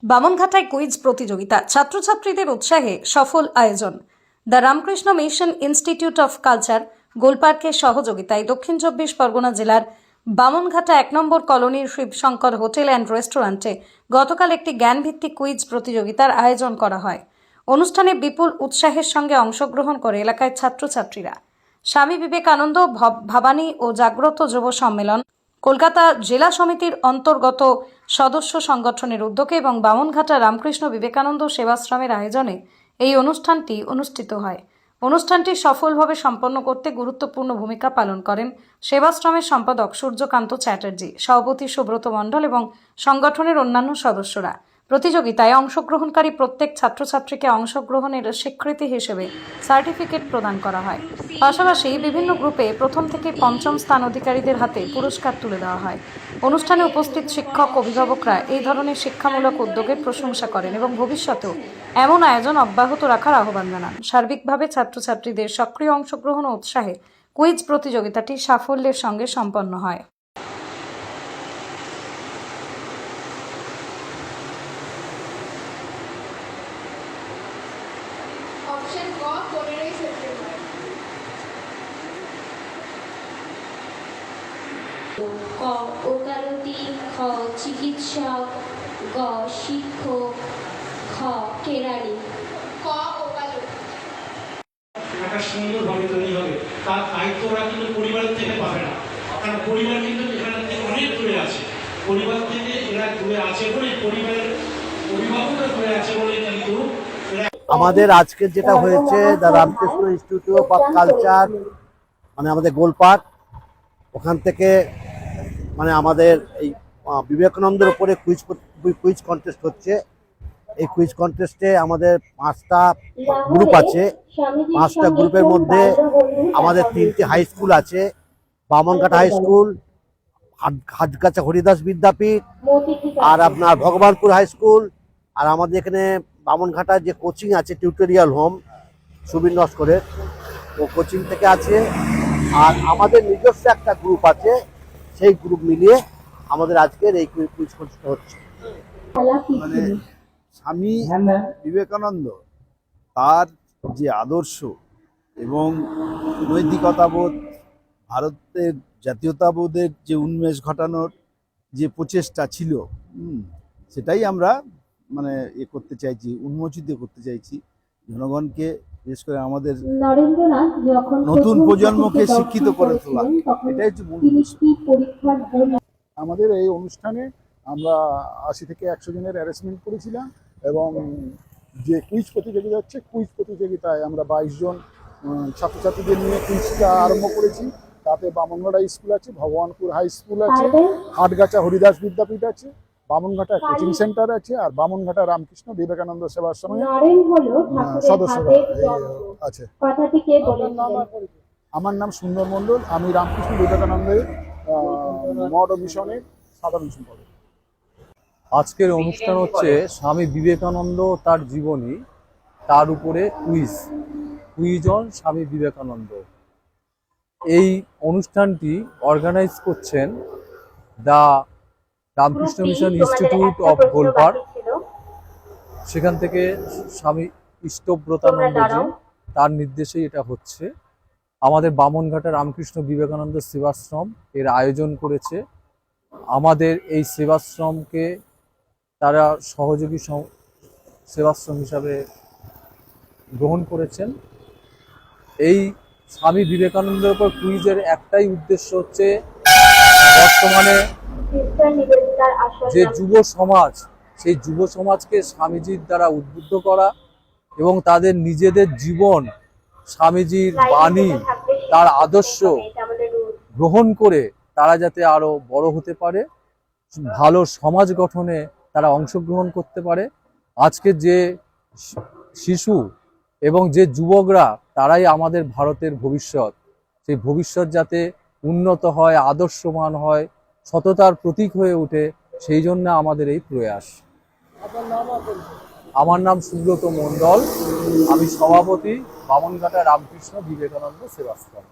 বামনঘাটায় quiz প্রতিযোগিতা, ছাত্রছাত্রীদের উৎসাহে সফল আয়োজন। The Ramakrishna mission institute of culture গোলপার্কের সহযোগিতায় দক্ষিণ 24 পরগনা জেলার বামনঘাটা 1 নম্বর কলোনির শিবশঙ্কর হোটেল অ্যান্ড রেস্টুরেন্টে গতকাল একটি জ্ঞানভিত্তিক কুইজ প্রতিযোগিতার আয়োজন করা হয়। অনুষ্ঠানে বিপুল উৎসাহের সঙ্গে অংশগ্রহণ করে এলাকার ছাত্রছাত্রীরা। স্বামী বিবেকানন্দ ভবানী ও জাগ্রত যুব সম্মেলন, কলকাতা জেলা সমিতির অন্তর্গত সদস্য সংগঠনের উদ্যোগে এবং বামনঘাটা রামকৃষ্ণ বিবেকানন্দ সেবাশ্রমের আয়োজনে এই অনুষ্ঠানটি অনুষ্ঠিত হয়। অনুষ্ঠানটি সফলভাবে সম্পন্ন করতে গুরুত্বপূর্ণ ভূমিকা পালন করেন সেবাশ্রমের সম্পাদক সূর্যকান্ত চ্যাটার্জি, সভাপতি সুব্রত মণ্ডল এবং সংগঠনের অন্যান্য সদস্যরা। প্রতিযোগিতায় অংশগ্রহণকারী প্রত্যেক ছাত্রছাত্রীকে অংশগ্রহণের স্বীকৃতি হিসেবে সার্টিফিকেট প্রদান করা হয়। পাশাপাশি বিভিন্ন গ্রুপে প্রথম থেকে পঞ্চম স্থান অধিকারীদের হাতে পুরস্কার তুলে দেওয়া হয়। অনুষ্ঠানে উপস্থিত শিক্ষক অভিভাবকরা এই ধরনের শিক্ষামূলক উদ্যোগের প্রশংসা করেন এবং ভবিষ্যতেও এমন আয়োজন অব্যাহত রাখার আহ্বান জানান। সার্বিকভাবে ছাত্রছাত্রীদের সক্রিয় অংশগ্রহণ ও উৎসাহে কুইজ প্রতিযোগিতাটি সাফল্যের সঙ্গে সম্পন্ন হয়। অপশন ক 15ই সেপ্টেম্বর। ক ওকালতি, খ চিকিৎসক, গ শিক্ষক, খ কেরানি। ক ওকালতি। একটা সুন্দরভাবে তৈরি হবে, তার দায়িত্ব ওরা কিন্তু পরিবারের থেকে পাবে না, কারণ পরিবার কিন্তু এখানে থেকে অনেক দূরে আছে। পরিবার থেকে এরা দূরে আছে বলে, পরিবারের অভিভাবকরা দূরে আছে বলে কিন্তু আমাদের আজকে যেটা হয়েছে the Ramakrishna institute of culture, মানে আমাদের গোলপার্ক, ওখান থেকে মানে আমাদের এই বিবেকানন্দের উপরে কুইজ কন্টেস্ট হচ্ছে। এই কুইজ কন্টেস্টে আমাদের 5টা গ্রুপ আছে। 5টা গ্রুপের মধ্যে আমাদের 3টি হাই স্কুল আছে, বামনঘাটা হাই স্কুল, হাটগাছা হরিদাস বিদ্যাপীঠ, আর আপনার ভগবানপুর হাই স্কুল, আর আমাদের এখানে বামনঘাটার যে কোচিং আছে টিউটোরিয়াল হোম সুবীর নস্করের, ও কোচিং থেকে আছে। আর আমাদের নিজস্ব একটা গ্রুপ আছে, সেই গ্রুপ মিলিয়ে আমাদের আজকের এই কুইজ কন্টেস্ট হচ্ছে। মানে স্বামী বিবেকানন্দ তার যে আদর্শ এবং নৈতিকতাবোধ, ভারতের জাতীয়তাবোধের যে উন্মেষ ঘটানোর যে প্রচেষ্টা ছিল, সেটাই আমরা মানে করতে চাইছি, উন্মোচিত করতে চাইছি জনগণকে, বিশেষ করে আমাদের নতুন প্রজন্মকে শিক্ষিত করে তোলা, এটাই হচ্ছে মূল উদ্দেশ্য। আমাদের এই অনুষ্ঠানে আমরা 80 থেকে 100 জনের অ্যারেঞ্জমেন্ট করেছিলাম এবং যে কুইজ প্রতিযোগিতা হচ্ছে, কুইজ প্রতিযোগিতায় আমরা 22 জন ছাত্রছাত্রীদের নিয়ে কুইজটা আরম্ভ করেছি। তাতে বামনঘাটা স্কুল আছে, ভগবানপুর হাই স্কুল আছে, হাটগাছা হরিদাস বিদ্যাপীঠ আছে, বামনঘাটা কোচিং সেন্টার আছে, আর বামনঘাটা রামকৃষ্ণ বিবেকানন্দ সেবাশ্রমের সদস্যরা আছে। আমার নাম সুন্দর মণ্ডল, আমি রামকৃষ্ণ বিবেকানন্দের মঠ ও মিশনের সাধারণ সম্পাদক। আজকের অনুষ্ঠান হচ্ছে স্বামী বিবেকানন্দ তার জীবনী, তার উপরে কুইজ অন স্বামী বিবেকানন্দ। এই অনুষ্ঠানটি অর্গানাইজ করছেন the Ramakrishna mission institute of Golpark. সেখান থেকে স্বামী ইষ্টব্রতানন্দজি, তার নির্দেশেই এটা হচ্ছে। আমাদের বামনঘাটা রামকৃষ্ণ বিবেকানন্দ সেবাশ্রম এর আয়োজন করেছে। আমাদের এই সেবাশ্রমকে তারা সহযোগী সেবাশ্রম হিসাবে গ্রহণ করেছেন। এই স্বামী বিবেকানন্দের উপর কুইজের একটাই উদ্দেশ্য হচ্ছে বর্তমানে যে যুব সমাজ, সেই যুব সমাজকে স্বামীজির দ্বারা উদ্বুদ্ধ করা এবং তাদের নিজেদের জীবন স্বামীজির বাণী, তার আদর্শ গ্রহণ করে তারা যাতে আরো বড় হতে পারে, ভালো সমাজ গঠনে তারা অংশগ্রহণ করতে পারে। আজকে যে শিশু এবং যে যুবকরা, তারাই আমাদের ভারতের ভবিষ্যৎ। সেই ভবিষ্যৎ যাতে উন্নত হয়, আদর্শমান হয়, সততার প্রতীক হয়ে ওঠে, সেই জন্য আমাদের এই প্রয়াস। আমার নাম সুব্রত মণ্ডল, আমি সভাপতি বামনঘাটা রামকৃষ্ণ বিবেকানন্দ সেবাশ্রম।